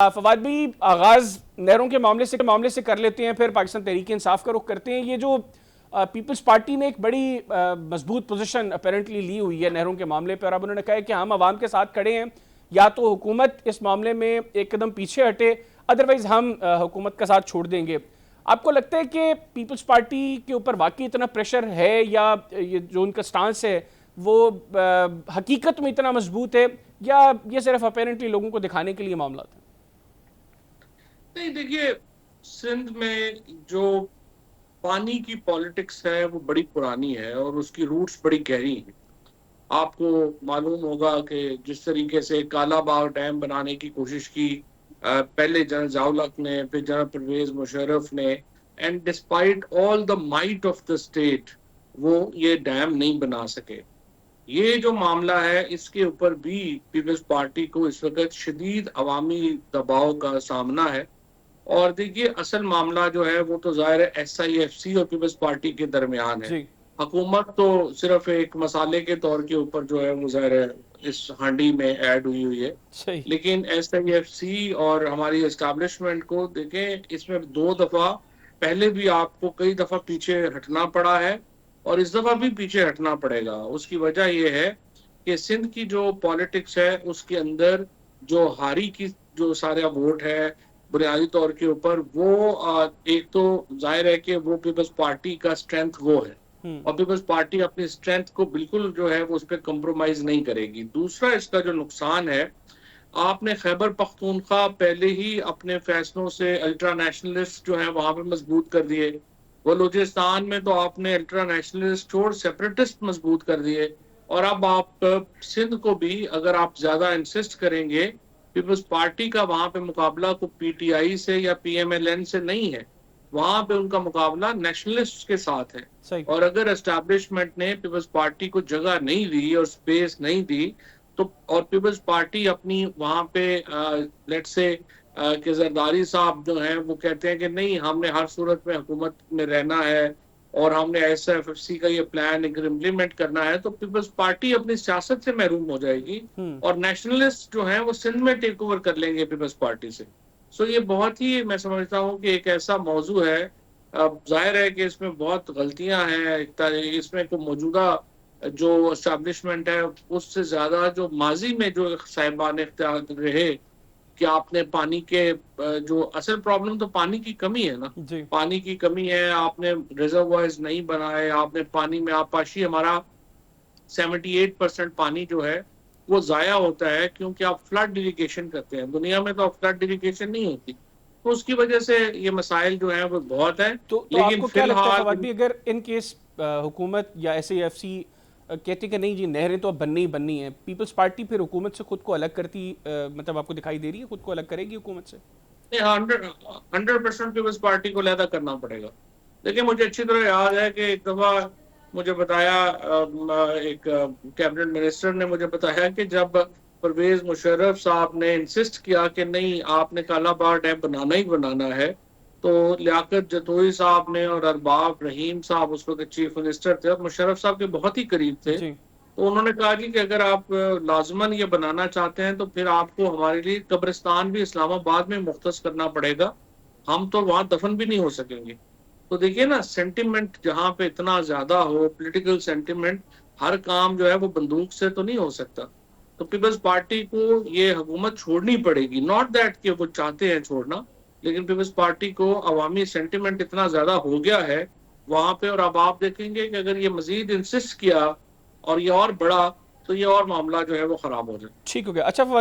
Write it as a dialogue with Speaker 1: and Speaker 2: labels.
Speaker 1: फवाद भाई, आगाज नहरों के मामले से कर लेते हैं, फिर पाकिस्तान तहरीक इंसाफ का रुख करते हैं। ये जो पीपल्स पार्टी ने एक बड़ी मजबूत पोजीशन अपेरेंटली ली हुई है नहरों के मामले पर। अब उन्होंने कहा है कि हम आवाम के साथ खड़े हैं, या तो हुकूमत इस मामले में एक कदम पीछे हटे, अदरवाइज हम हुकूमत का साथ छोड़ देंगे। आपको लगता है कि पीपल्स पार्टी के ऊपर वाकई इतना प्रेशर है, या ये जो उनका स्टांस है वो हकीकत में इतना मजबूत है, या ये सिर्फ अपेरेंटली लोगों को दिखाने के लिए मामला था?
Speaker 2: नहीं, देखिए, सिंध में जो पानी की पॉलिटिक्स है वो बड़ी पुरानी है और उसकी रूट्स बड़ी गहरी हैं। आपको मालूम होगा कि जिस तरीके से कालाबाग डैम बनाने की कोशिश की पहले जनरल ज़ाउलक ने, फिर जनरल परवेज मुशर्रफ ने, and despite all the might of the state वो ये डैम नहीं बना सके। ये जो मामला है इसके ऊपर भी पीपल्स पार्टी को इस वक्त शदीद अवामी दबाव का सामना है। और देखिए, असल मामला जो है वो तो ज़ाहिर है SIFC और पीपल्स पार्टी के दरमियान है।
Speaker 1: जी।
Speaker 2: हुकूमत तो सिर्फ एक मसाले के तौर के ऊपर जो है वो ज़ाहिर है इस हांडी में ऐड हुई है।
Speaker 1: सही।
Speaker 2: लेकिन SIFC और हमारी एस्टैब्लिशमेंट को देखें, इसमें 2 दफ़ा पहले भी आपको कई दफ़ा पीछे हटना पड़ा है और इस दफ़ा भी पीछे हटना पड़ेगा। उसकी वजह ये है कि सिंध की जो पॉलिटिक्स है उसके अंदर जो हारी की जो सारा वोट है बुनियादी तौर के ऊपर वो एक तो जाहिर है कि वो पीपल्स पार्टी का स्ट्रेंथ वो है और पीपल्स पार्टी अपनी स्ट्रेंथ को बिल्कुल जो है वो उस पर कम्प्रोमाइज नहीं करेगी। दूसरा इसका जो नुकसान है, आपने खैबर पख्तूनख्वा पहले ही अपने फैसलों से अल्ट्रा नेशनलिस्ट जो है वहां पे मजबूत कर दिए। बलूचिस्तान में तो आपने अल्ट्रा नेशनलिस्ट और सेपरेटिस्ट मजबूत कर दिए। और अब आप सिंध को भी अगर आप ज्यादा इंसिस्ट करेंगे, पीपल्स पार्टी का वहां पे मुकाबला को PTI से या PMLN से नहीं है, वहां पे उनका मुकाबला नेशनलिस्ट के साथ है।
Speaker 1: सही।
Speaker 2: और अगर एस्टैब्लिशमेंट ने पीपल्स पार्टी को जगह नहीं दी और स्पेस नहीं दी तो, और पीपल्स पार्टी अपनी वहां पे लेट्स से कि जरदारी साहब जो हैं वो कहते हैं कि नहीं, हमने हर सूरत में हुकूमत में रहना है और हमने SIFC का ये प्लान इम्प्लीमेंट करना है, तो पीपल्स पार्टी अपनी सियासत से महरूम हो जाएगी और नेशनलिस्ट जो हैं वो सिंध में टेक ओवर कर लेंगे पीपल्स पार्टी से। सो ये बहुत ही, मैं समझता हूँ कि एक ऐसा मौजू है। अब जाहिर है कि इसमें बहुत गलतियां हैं, इसमें को मौजूदा जो एस्टैब्लिशमेंट है उससे ज्यादा जो माजी में जो साहिबान इख्तियार रहे कि आपने पानी के जो असल प्रॉब्लम तो पानी की कमी है ना,
Speaker 1: जी।
Speaker 2: पानी की कमी है। आपने रिजर्वायर्स नहीं बनाए, आपने पानी में आपाशी, हमारा 78% पानी जो है वो जाया होता है क्योंकि आप फ्लड इरिगेशन करते हैं। दुनिया में तो आप फ्लड इरिगेशन नहीं होती, तो उसकी वजह से ये मसाइल जो है वो बहुत है।
Speaker 1: तो
Speaker 2: लेकिन
Speaker 1: आपको क्या लगता है
Speaker 2: फिलहाल
Speaker 1: फवाद भी, अगर इन केस हुकूमत या SIFC कहती कि नहीं जी नहरें तो अब बननी ही बननी है, पीपल्स पार्टी फिर हुकूमत से खुद को अलग करती, मतलब आपको दिखाई दे रही है खुद को अलग करेगी हुकूमत से?
Speaker 2: नहीं, 100% पीपल्स पार्टी को लहदा करना पड़ेगा। देखिए, मुझे अच्छी तरह याद है कि एक दफा मुझे बताया, एक कैबिनेट मिनिस्टर ने मुझे बताया कि जब परवेज मुशर्रफ साहब ने इंसिस्ट किया कि नहीं, आपने कालाबाग डैम बनाना ही बनाना है, तो लियाकत जतोई साहब ने और अरबाब रहीम साहब उस वक्त चीफ मिनिस्टर थे और मुशर्रफ साहब के बहुत ही करीब थे,
Speaker 1: जी।
Speaker 2: तो उन्होंने कहा कि अगर आप लाजमन ये बनाना चाहते हैं तो फिर आपको हमारे लिए कब्रिस्तान भी इस्लामाबाद में मुख्तस करना पड़ेगा, हम तो वहां दफन भी नहीं हो सकेंगे। तो देखिए ना, सेंटिमेंट जहां पे इतना ज्यादा हो, पॉलिटिकल सेंटिमेंट, हर काम जो है वो बंदूक से तो नहीं हो सकता। तो पीपल्स पार्टी को ये हुकूमत छोड़नी पड़ेगी, नॉट दैट कि वो चाहते हैं छोड़ना, लेकिन पीपल्स पार्टी को अवामी सेंटिमेंट इतना ज्यादा हो गया है वहां पे। और अब आप देखेंगे कि अगर ये मजीद इंसिस्ट किया और ये और बढ़ा तो ये और मामला जो है वो खराब हो जाए।
Speaker 1: ठीक हो गया। अच्छा